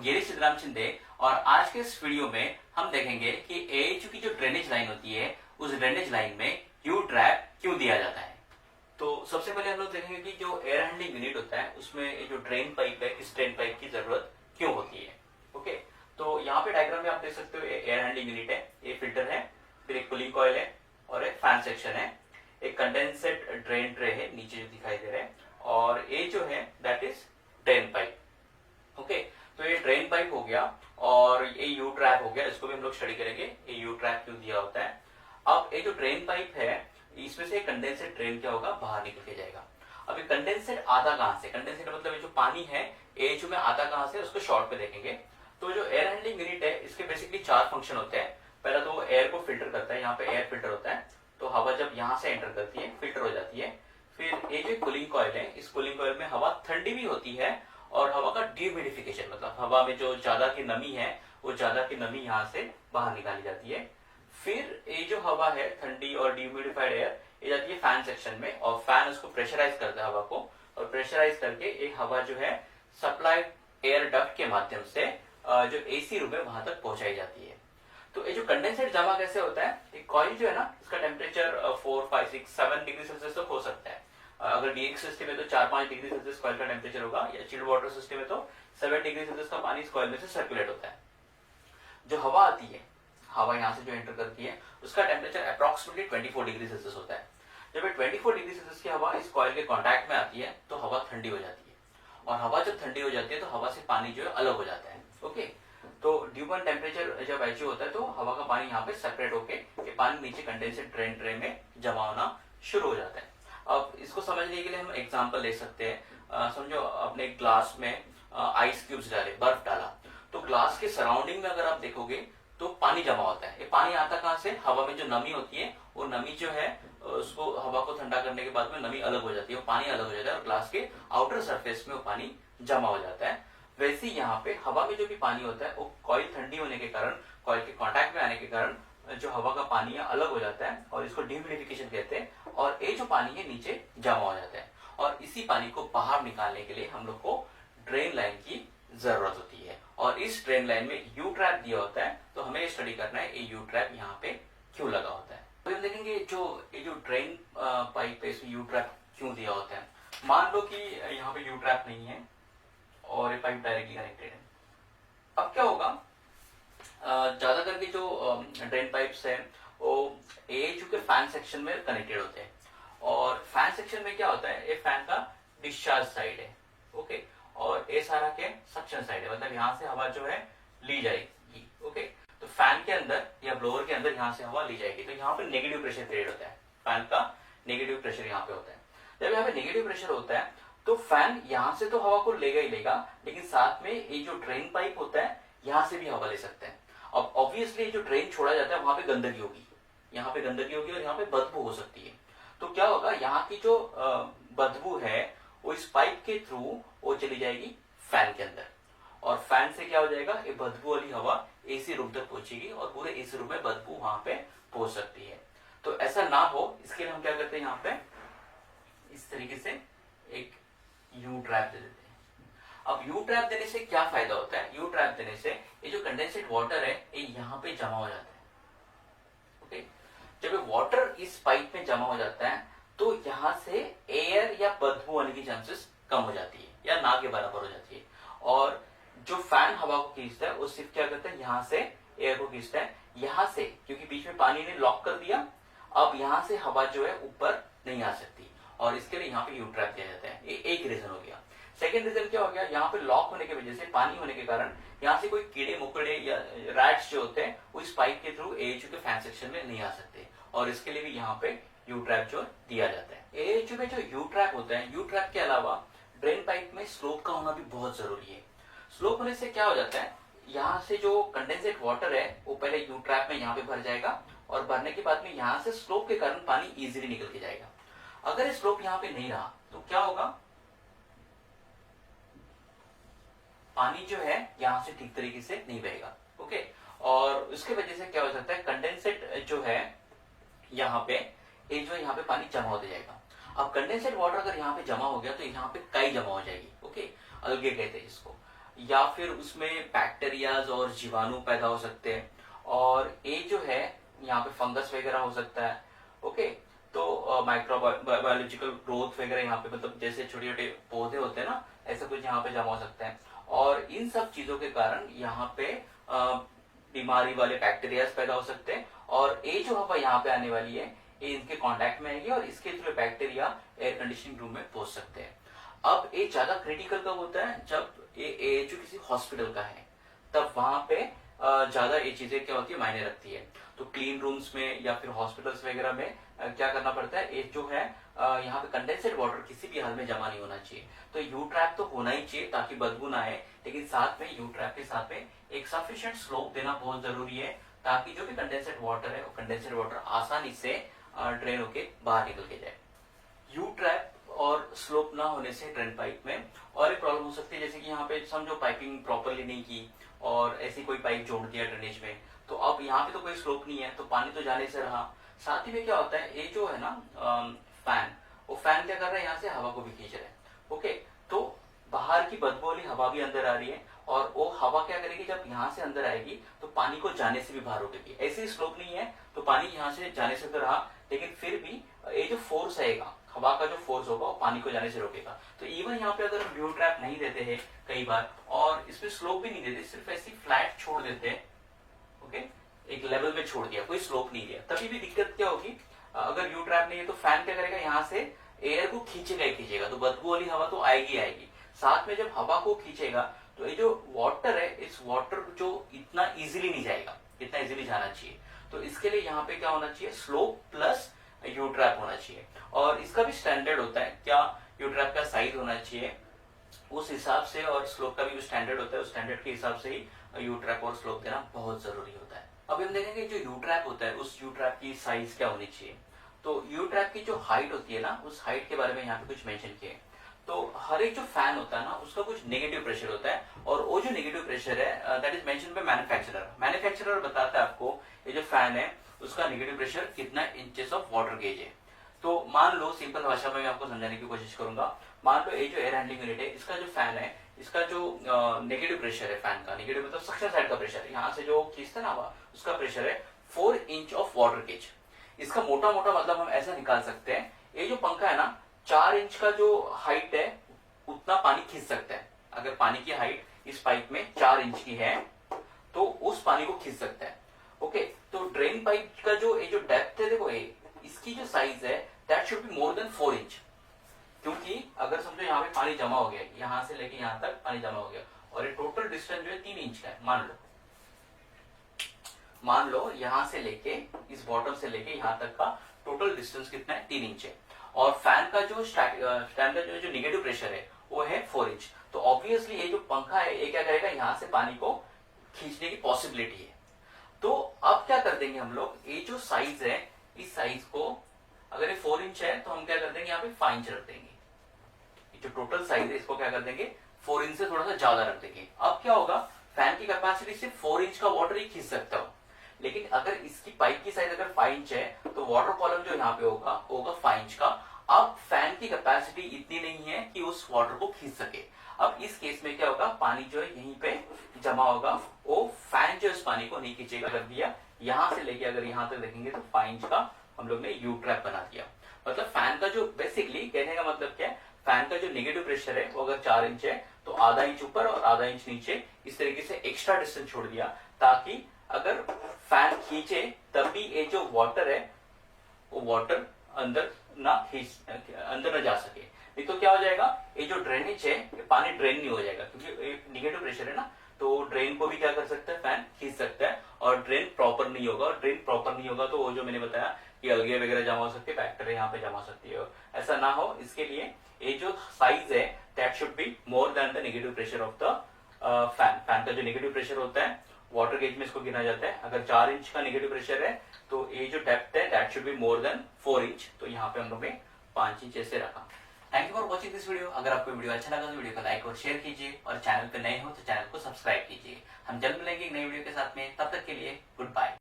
गिरीश सिद्धराम शिंदे और आज के इस वीडियो में हम देखेंगे कि एएचयू की जो ड्रेनेज लाइन होती है उस ड्रेनेज लाइन में यू ट्रैप क्यों दिया जाता है। तो सबसे पहले हम लोग देखेंगे कि जो एयर हैंडलिंग यूनिट होता है उसमें जो ड्रेन पाइप है इस ड्रेन पाइप की जरूरत क्यों होती है। ओके, तो यहाँ पे डायग्राम में आप देख सकते हो एयर हैंडलिंग यूनिट है, ये फिल्टर है, फिर एक कूलिंग कॉइल है और एक फैन सेक्शन है, एक कंडेंसेट ड्रेन ट्रे है नीचे जो दिखाई दे रहा है, और ये जो है that is drain pipe. Okay, तो ये ड्रेन पाइप हो गया और ये यू ट्रैप हो गया, इसको भी हम लोग स्टडी करेंगे ये यू ट्रैप क्यों दिया होता है। अब ये जो ड्रेन पाइप है इसमें से कंडेंसेट ड्रेन क्या होगा, बाहर निकल के जाएगा। अब ये कंडेंसेट आता कहां से, कंडेंसेट मतलब ये जो पानी है एएचयू में आता कहां से, उसको शॉर्ट में देखेंगे। तो जो एयर हैंडलिंग यूनिट है इसके बेसिकली 4 फंक्शन होते हैं। पहला तो वो एयर को फिल्टर करता है, यहाँ पे एयर फिल्टर होता है, तो हवा जब यहाँ से एंटर करती है फिल्टर हो जाती है। फिर ये जो कूलिंग कॉइल है, इस कूलिंग कॉइल में हवा ठंडी भी होती है और हवा का डिह्यूमिडिफिकेशन मतलब हवा में जो ज्यादा की नमी है वो ज्यादा की नमी यहाँ से बाहर निकाली जाती है। फिर ये जो हवा है ठंडी और डिह्यूमिडिफाइड एयर ये जाती है फैन सेक्शन में और फैन उसको प्रेशराइज करता है हवा को, और प्रेशराइज करके ये हवा जो है सप्लाई एयर डक्ट के माध्यम से जो एसी रूम है वहां तक पहुंचाई जाती है। तो ये जो कंडेंसेट जमा कैसे होता है, एक कॉइल जो है ना इसका टेम्परेचर 4, 5, 6, 7 डिग्री सेल्सियस तक हो सकता है। अगर डीएक्स सिस्टम में तो 4-5 डिग्री सेल्सियस कॉइल का टेम्परेचर होगा, या चिल्ड वाटर सिस्टम में तो 7 डिग्री सेल्सियस का पानी इस कॉइल में से सर्कुलेट होता है। जो हवा आती है, हवा यहाँ से जो एंटर करती है उसका टेम्परेचर अप्रोक्सीमेटली 24 डिग्री सेल्सियस होता है। जब ये 24 डिग्री सेल्सियस की हवा इस कॉइल के कॉन्टैक्ट में आती है तो हवा ठंडी हो जाती है, और हवा जब ठंडी हो जाती है तो हवा से पानी जो है अलग हो जाता है। ओके, तो ड्यू पॉइंट टेम्परेचर जब एचयू होता है तो हवा का पानी यहाँ पे सेपरेट होके ये पानी नीचे कंडेंसेट ड्रेन ट्रे में जमा होना शुरू हो जाता है। अब इसको समझने के लिए हम एग्जांपल ले सकते हैं। समझो आपने एक ग्लास में आइस क्यूब्स डाले, बर्फ डाला, तो ग्लास के सराउंडिंग में अगर आप देखोगे तो पानी जमा होता है। ये पानी आता कहाँ से, हवा में जो नमी होती है वो नमी जो है उसको हवा को ठंडा करने के बाद में नमी अलग हो जाती है, वो पानी अलग हो जाता है और ग्लास के आउटर सरफेस में वो पानी जमा हो जाता है। वैसे ही यहाँ पे हवा में जो भी पानी होता है वो कॉइल ठंडी होने के कारण, कॉइल के कांटेक्ट में आने के कारण जो हवा का पानी है अलग हो जाता है और इसको डिह्यूमिडिफिकेशन कहते हैं, और ये जो पानी है नीचे जमा हो जाता है। और इसी पानी को बाहर निकालने के लिए हम लोग को ड्रेन लाइन की जरूरत होती है, और इस ड्रेन लाइन में यू ट्रैप दिया होता है। तो हमें स्टडी करना है ये यू ट्रैप यहाँ पे क्यों लगा होता है। तो हम देखेंगे ये जो ड्रेन पाइप है इसमें यू ट्रैप क्यों दिया होता है। मान लो कि यहाँ पे यू ट्रैप नहीं है और ये पाइप डायरेक्टली कनेक्टेड है। अब क्या होगा, ज्यादा करके जो ड्रेन पाइप्स है वो एएचयू के फैन सेक्शन में कनेक्टेड होते हैं, और फैन सेक्शन में क्या होता है, ये फैन का डिस्चार्ज साइड है। ओके, और ये सारा के सक्शन साइड है, मतलब यहाँ से हवा जो है ली जाएगी। ओके, तो फैन के अंदर या ब्लोअर के अंदर यहाँ से हवा ली जाएगी, तो यहाँ पे नेगेटिव प्रेशर क्रिएट होता है, फैन का नेगेटिव प्रेशर यहाँ पे होता है। जब यहाँ पे नेगेटिव प्रेशर होता है तो फैन यहाँ से तो हवा को लेगा ही लेगा, लेकिन साथ में ये जो ड्रेन पाइप होता है यहाँ से भी हवा ले सकते हैं। अब ऑब्वियसली जो ड्रेन छोड़ा जाता है वहां पे गंदगी होगी, यहाँ पे गंदगी होगी और यहाँ पे बदबू हो सकती है। तो क्या होगा, यहाँ की जो बदबू है वो इस पाइप के थ्रू वो चली जाएगी फैन के अंदर, और फैन से क्या हो जाएगा, ये बदबू वाली हवा एसी रूम तक पहुंचेगी और पूरे एसी रूम में बदबू वहां पे पहुंच सकती है। तो ऐसा ना हो इसके लिए हम क्या करते हैं, यहाँ पे इस तरीके से एक यू ट्रैप दे देते हैं। अब यू ट्रैप देने से क्या फायदा होता है, यू ट्रैप देने से ये जो कंडेंसेट वाटर है ये यहाँ पे जमा हो जाता है। ओके, जब ये वाटर इस पाइप में जमा हो जाता है तो यहाँ से एयर या बदबू आने की चांसेस कम हो जाती है या ना के बराबर हो जाती है, और जो फैन हवा को खींचता है वो सिर्फ क्या करता है, यहाँ से एयर को खींचता है। यहाँ से क्योंकि बीच में पानी ने लॉक कर दिया, अब यहाँ से हवा जो है ऊपर नहीं आ सकती, और इसके लिए यहाँ पे यू ट्रैप दिया जाता है। ये एक रीजन हो गया। सेकेंड रीजन क्या हो गया, यहाँ पे लॉक होने की वजह से, पानी होने के कारण यहाँ से कोई कीड़े मकोड़े या रैट्स जो होते हैं वो इस पाइप के थ्रू एएचयू के फैन सेक्शन में नहीं आ सकते, और इसके लिए भी यहाँ पे यू ट्रैप जो दिया जाता है। एएचयू में जो यू ट्रैप होता है, यू ट्रैप के अलावा ड्रेन पाइप में स्लोप का होना भी बहुत जरूरी है। स्लोप होने से क्या हो जाता है, यहाँ से जो कंडेंसेट वाटर है वो पहले यू ट्रैप में यहाँ पे भर जाएगा, और भरने के बाद में यहाँ से स्लोप के कारण पानी इजीली निकल के जाएगा। अगर स्लोप यहाँ पे नहीं रहा तो क्या होगा, पानी जो है यहाँ से ठीक तरीके से नहीं बहेगा। ओके, और उसके वजह से क्या हो सकता है, कंडेंसेट जो है यहाँ पे ये जो यहाँ पे पानी जमा होते जाएगा। अब कंडेंसेट वाटर अगर यहाँ पे जमा हो गया तो यहाँ पे काई जमा हो जाएगी। ओके, अलगे कहते हैं इसको। या फिर उसमें बैक्टीरियाज और जीवाणु पैदा हो सकते हैं, और ए जो है यहाँ पे फंगस वगैरह हो सकता है। ओके, तो माइक्रोबायोलॉजिकल ग्रोथ वगैरह यहाँ पे, मतलब जैसे छोटे छोटे पौधे होते हैं ना, ऐसा कुछ यहाँ पे जमा हो सकता है। और इन सब चीजों के कारण यहाँ पे बीमारी वाले बैक्टीरिया पैदा हो सकते हैं, और ये जो हवा यहाँ पे आने वाली है ये इनके कांटेक्ट में आएगी और इसके through bacteria air conditioning room में पहुंच सकते हैं। अब ये ज्यादा क्रिटिकल कब होता है, जब ये जो किसी हॉस्पिटल का है, तब वहां पे ज्यादा ये चीजें क्या होती है, मायने रखती है। तो क्लीन रूम्स में या फिर हॉस्पिटल्स वगैरह में क्या करना पड़ता है, ये जो है यहाँ पे कंडेंसेड वाटर किसी भी हाल में जमा नहीं होना चाहिए। तो यू ट्रैप तो होना ही चाहिए ताकि बदबू ना आए, लेकिन साथ में यू ट्रैप के साथ में एक सफिशिएंट स्लोप देना बहुत जरूरी है, ताकि जो भी कंडेंसेड वाटर है वो कंडेंसेड वाटर आसानी से ड्रेन होके बाहर निकल के जाए। यू ट्रैप और स्लोप ना होने से ड्रेन पाइप में और एक प्रॉब्लम हो सकती है, जैसे कि यहाँ पे समझो पाइपिंग प्रॉपरली नहीं की और ऐसी कोई पाइप जोड़ दिया ड्रेनेज में, तो अब यहाँ पे तो कोई स्लोप नहीं है, तो पानी तो जाने से रहा। साथ ही में क्या होता है, ये जो है ना फैन, वो फैन क्या कर रहा है, यहाँ से हवा को भी खींच रहा है। ओके, तो बाहर की बदबू वाली हवा भी अंदर आ रही है, और वो हवा क्या करेगी, जब यहाँ से अंदर आएगी तो पानी को जाने से भी बाहर रोकेगी। ऐसे ही स्लोप नहीं है तो पानी यहाँ से जाने से तो रहा, लेकिन फिर भी ये जो फोर्स आएगा, हवा का जो फोर्स होगा वो पानी को जाने से रोकेगा। तो इवन यहाँ पे अगर हम यू ट्रैप नहीं देते हैं कई बार, और इसमें स्लोप भी नहीं देते, सिर्फ ऐसी फ्लैट छोड़ देते हैं, ओके, एक लेवल में छोड़ दिया, कोई स्लोप नहीं दिया, तभी भी दिक्कत क्या होगी, अगर यू ट्रैप नहीं है तो फैन क्या करेगा, यहाँ से एयर को खींचेगा ही खींचेगा, तो बदबू वाली हवा तो आएगी आएगी। साथ में जब हवा को खींचेगा तो ये जो वाटर है, इस वाटर जो इतना इजीली नहीं जाएगा, इतना इजीली जाना चाहिए, तो इसके लिए यहाँ पे क्या होना चाहिए, स्लोप प्लस यू ट्रैप होना चाहिए। और इसका भी स्टैंडर्ड होता है, क्या यू ट्रैप का साइज होना चाहिए उस हिसाब से, और स्लोप का भी जो स्टैंडर्ड होता है उस स्टैंडर्ड के हिसाब से ही यू ट्रैप और स्लोप देना बहुत जरूरी होता है। अभी हम देखेंगे जो यू ट्रैप होता है उस यू ट्रैप की साइज क्या होनी चाहिए। तो यू ट्रैप की जो हाइट होती है ना, उस हाइट के बारे में यहाँ पे कुछ मेंशन किया है। तो हर एक जो फैन होता है ना, उसका कुछ नेगेटिव प्रेशर होता है, और वो जो नेगेटिव प्रेशर है that is mention by manufacturer. Manufacturer बताता है आपको ये जो फैन है उसका नेगेटिव प्रेशर कितना इंचेस ऑफ वाटर गेज है। तो मान लो, सिंपल भाषा में मैं आपको समझाने की कोशिश करूंगा, मान लो ये जो एयर हैंडलिंग यूनिट है, इसका जो फैन है, इसका जो नेगेटिव प्रेशर है फैन का, नेगेटिव मतलब सक्शन साइड का प्रेशर, यहाँ से जो खींचता है ना हवा, उसका प्रेशर है 4 इंच ऑफ वाटर गेज। इसका मोटा मोटा मतलब हम ऐसा निकाल सकते हैं, ये जो पंखा है ना, 4 इंच का जो हाइट है उतना पानी खींच सकता है। अगर पानी की हाइट इस पाइप में 4 इंच की है तो उस पानी को खींच सकता है। ओके, तो ड्रेन पाइप का जो ये जो डेप्थ है, देखो ये इसकी जो साइज है that should be more than 4 inch, क्योंकि अगर समझो यहाँ पे पानी जमा हो गया, यहाँ से लेके यहाँ तक पानी जमा हो गया, और ये टोटल डिस्टेंस जो है 3 इंच का है, मान लो यहाँ से लेके इस बॉटम से लेके यहाँ तक का टोटल डिस्टेंस कितना है, 3 इंच है, और फैन का जो स्टैंडर्ड जो नेगेटिव प्रेशर है वो है 4 इंच। तो ऑब्वियसली ये जो पंखा है ये क्या करेगा, यहाँ से पानी को खींचने की पॉसिबिलिटी है। तो अब क्या कर देंगे हम लोग, ये जो साइज है, इस साइज को अगर ये 4 इंच है तो हम क्या कर देंगे, यहाँ पे 5 इंच रख देंगे। जो टोटल साइज है इसको क्या कर देंगे, 4 इंच से थोड़ा सा ज्यादा रख देंगे। अब क्या होगा, फैन की कैपेसिटी सिर्फ 4 इंच का वाटर ही खींच सकता हो, लेकिन अगर इसकी पाइप की साइज अगर 5 इंच है तो वाटर कॉलम जो यहाँ पे होगा 5 इंच का। अब फैन की कैपेसिटी इतनी नहीं है कि उस वाटर को खींच सके। अब इस केस में क्या होगा, पानी जो है यहीं पे जमा होगा, वो फैन जो इस पानी को नहीं खींचेगा, कर दिया यहां से लेके अगर यहां तक देखेंगे तो 5 इंच का हम लोग ने यू ट्रैप बना दिया। मतलब फैन का जो बेसिकली कहने का मतलब क्या है, फैन का जो नेगेटिव प्रेशर है वो अगर 4 इंच है तो आधा इंच ऊपर और आधा इंच नीचे इस तरीके से एक्स्ट्रा डिस्टेंस छोड़ दिया, ताकि अगर फैन खींचे तब भी ये जो वाटर है वो वाटर अंदर न जा सके। नहीं तो क्या हो जाएगा, ये जो ड्रेनेज है ये पानी ड्रेन नहीं हो जाएगा, क्योंकि निगेटिव प्रेशर है ना, तो ड्रेन को भी क्या कर सकता है, फैन खींच सकता है, और ड्रेन प्रॉपर नहीं होगा। और ड्रेन प्रॉपर नहीं होगा तो वो जो मैंने बताया कि अलगे वगैरह जमा हो सकती है, बैक्टीरिया यहाँ पे जमा हो सकती है, ऐसा ना हो इसके लिए ये जो साइज है that should be more than the negative pressure of the fan. Fan का जो नेगेटिव प्रेशर होता है वाटर गेज में इसको गिना जाता है। अगर 4 इंच का नेगेटिव प्रेशर है तो ये जो डेप्थ है that should be more than 4 inch, तो यहाँ पे हम लोग ने 5 इंच ऐसे रखा। Thank you for watching this video. अगर आपको वीडियो अच्छा लगा तो वीडियो को लाइक और शेयर कीजिए, और चैनल पे नए हो तो चैनल को सब्सक्राइब कीजिए। हम जल्द मिलेंगे एक नई वीडियो के साथ में, तब तक के लिए गुड बाय।